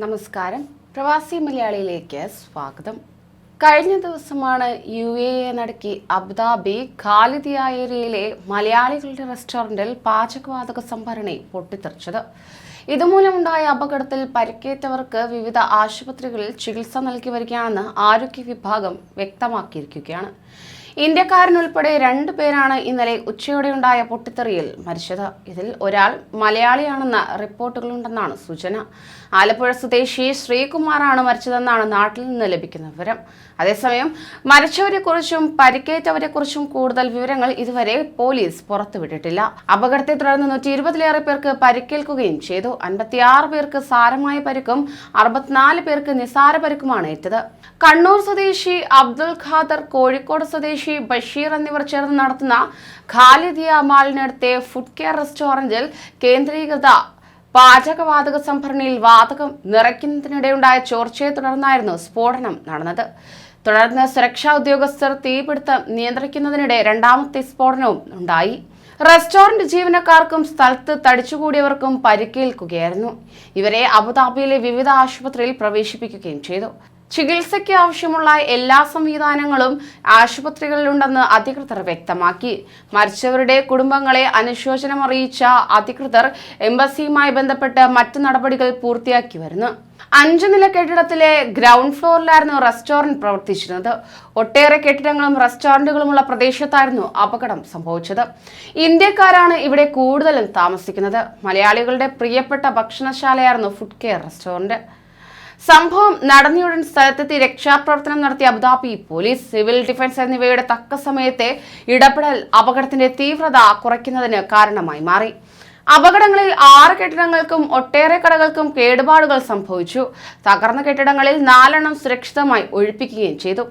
നമസ്കാരം. പ്രവാസി മലയാളിയിലേക്ക് സ്വാഗതം. കഴിഞ്ഞ ദിവസമാണ് UAE നടുക്കി അബുദാബി ഖാലിദിയ ഏരിയയിലെ മലയാളികളുടെ റെസ്റ്റോറന്റിൽ പാചകവാതക സംഭരണി പൊട്ടിത്തെറിച്ചത്. ഇതുമൂലമുണ്ടായ അപകടത്തിൽ പരിക്കേറ്റവർക്ക് വിവിധ ആശുപത്രികളിൽ ചികിത്സ നൽകി വരികയാണെന്ന് ആരോഗ്യ വിഭാഗം വ്യക്തമാക്കിയിരിക്കുകയാണ്. ഇന്ത്യക്കാരനുൾപ്പെടെ 2 പേരാണ് ഇന്നലെ ഉച്ചയോടെയുണ്ടായ പൊട്ടിത്തെറിയിൽ മരിച്ചത്. ഇതിൽ ഒരാൾ മലയാളിയാണെന്ന റിപ്പോർട്ടുകളുണ്ടെന്നാണ് സൂചന. ആലപ്പുഴ സ്വദേശി ശ്രീകുമാറാണ് മരിച്ചതെന്നാണ് നാട്ടിൽ നിന്ന് ലഭിക്കുന്ന വിവരം. അതേസമയം മരിച്ചവരെക്കുറിച്ചും പരിക്കേറ്റവരെക്കുറിച്ചും കൂടുതൽ വിവരങ്ങൾ ഇതുവരെ പോലീസ് പുറത്തുവിട്ടിട്ടില്ല. അപകടത്തെ തുടർന്ന് 120-ലേറെ പേർക്ക് പരിക്കേൽക്കുകയും ചെയ്തു. 56 പേർക്ക് സാരമായ പരിക്കും 64 പേർക്ക് നിസാര പരിക്കുമാണ് ഏറ്റത്. കണ്ണൂർ സ്വദേശി അബ്ദുൽ ഖാദർ, കോഴിക്കോട് സ്വദേശി ബഷീർ എന്നിവർ ചേർന്ന് നടത്തുന്ന ഖാലിദിയ മാളിനടുത്തെ ഫുഡ് കെയർ റെസ്റ്റോറന്റിൽ കേന്ദ്രീകൃത പാചകവാതക സംഭരണിയിൽ വാതകം നിറയ്ക്കുന്നതിനിടെയുണ്ടായ ചോർച്ചയെ തുടർന്നായിരുന്നു സ്ഫോടനം നടന്നത്. തുടർന്ന് സുരക്ഷാ ഉദ്യോഗസ്ഥർ തീപിടുത്തം നിയന്ത്രിക്കുന്നതിനിടെ രണ്ടാമത്തെ സ്ഫോടനവും ഉണ്ടായി. റെസ്റ്റോറന്റ് ജീവനക്കാർക്കും സ്ഥലത്ത് തടിച്ചുകൂടിയവർക്കും പരിക്കേൽക്കുകയായിരുന്നു. ഇവരെ അബുദാബിയിലെ വിവിധ ആശുപത്രിയിൽ പ്രവേശിപ്പിക്കുകയും ചെയ്തു. ചികിത്സയ്ക്ക് ആവശ്യമുള്ള എല്ലാ സംവിധാനങ്ങളും ആശുപത്രികളിലുണ്ടെന്ന് അധികൃതർ വ്യക്തമാക്കി. മരിച്ചവരുടെ കുടുംബങ്ങളെ അനുശോചനം അറിയിച്ച അധികൃതർ എംബസിയുമായി ബന്ധപ്പെട്ട് മറ്റ് നടപടികൾ പൂർത്തിയാക്കി വരുന്നു. 5 നില കെട്ടിടത്തിലെ ഗ്രൗണ്ട് ഫ്ലോറിലായിരുന്നു റെസ്റ്റോറന്റ് പ്രവർത്തിച്ചിരുന്നത്. ഒട്ടേറെ കെട്ടിടങ്ങളും റെസ്റ്റോറന്റുകളുമുള്ള പ്രദേശത്തായിരുന്നു അപകടം സംഭവിച്ചത്. ഇന്ത്യക്കാരാണ് ഇവിടെ കൂടുതലും താമസിക്കുന്നത്. മലയാളികളുടെ പ്രിയപ്പെട്ട ഭക്ഷണശാലയായിരുന്നു ഫുഡ് കെയർ റെസ്റ്റോറന്റ്. സംഭവം നടന്നയുടൻ സ്ഥലത്തെത്തി രക്ഷാപ്രവർത്തനം നടത്തിയ അബുദാബി പോലീസ്, സിവിൽ ഡിഫൻസ് എന്നിവയുടെ തക്ക സമയത്തെ ഇടപെടൽ അപകടത്തിന്റെ തീവ്രത കുറയ്ക്കുന്നതിന് കാരണമായി മാറി. അപകടങ്ങളിൽ 6 കെട്ടിടങ്ങൾക്കും ഒട്ടേറെ കടകൾക്കും കേടുപാടുകൾ സംഭവിച്ചു. തകർന്ന കെട്ടിടങ്ങളിൽ 4 എണ്ണം സുരക്ഷിതമായി ഒഴിപ്പിക്കുകയും ചെയ്തു.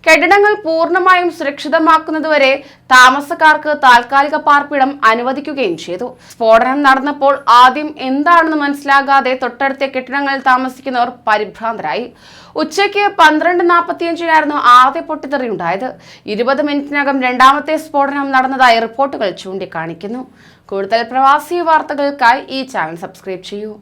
കെട്ടിടങ്ങൾ പൂർണ്ണമായും സുരക്ഷിതമാക്കുന്നതുവരെ താമസക്കാർക്ക് താൽക്കാലിക പാർപ്പിടം അനുവദിക്കുകയും ചെയ്തു. സ്ഫോടനം നടന്നപ്പോൾ ആദ്യം എന്താണെന്ന് മനസ്സിലാകാതെ തൊട്ടടുത്ത കെട്ടിടങ്ങളിൽ താമസിക്കുന്നവർ പരിഭ്രാന്തരായി. ഉച്ചയ്ക്ക് 12:45-നായിരുന്നു ആദ്യ പൊട്ടിത്തെറി ഉണ്ടായത്. 20 മിനിറ്റിനകം രണ്ടാമത്തെ സ്ഫോടനം നടന്നതായി റിപ്പോർട്ടുകൾ ചൂണ്ടിക്കാണിക്കുന്നു. കൂടുതൽ പ്രവാസി വാർത്തകൾക്കായി ഈ ചാനൽ സബ്സ്ക്രൈബ് ചെയ്യൂ.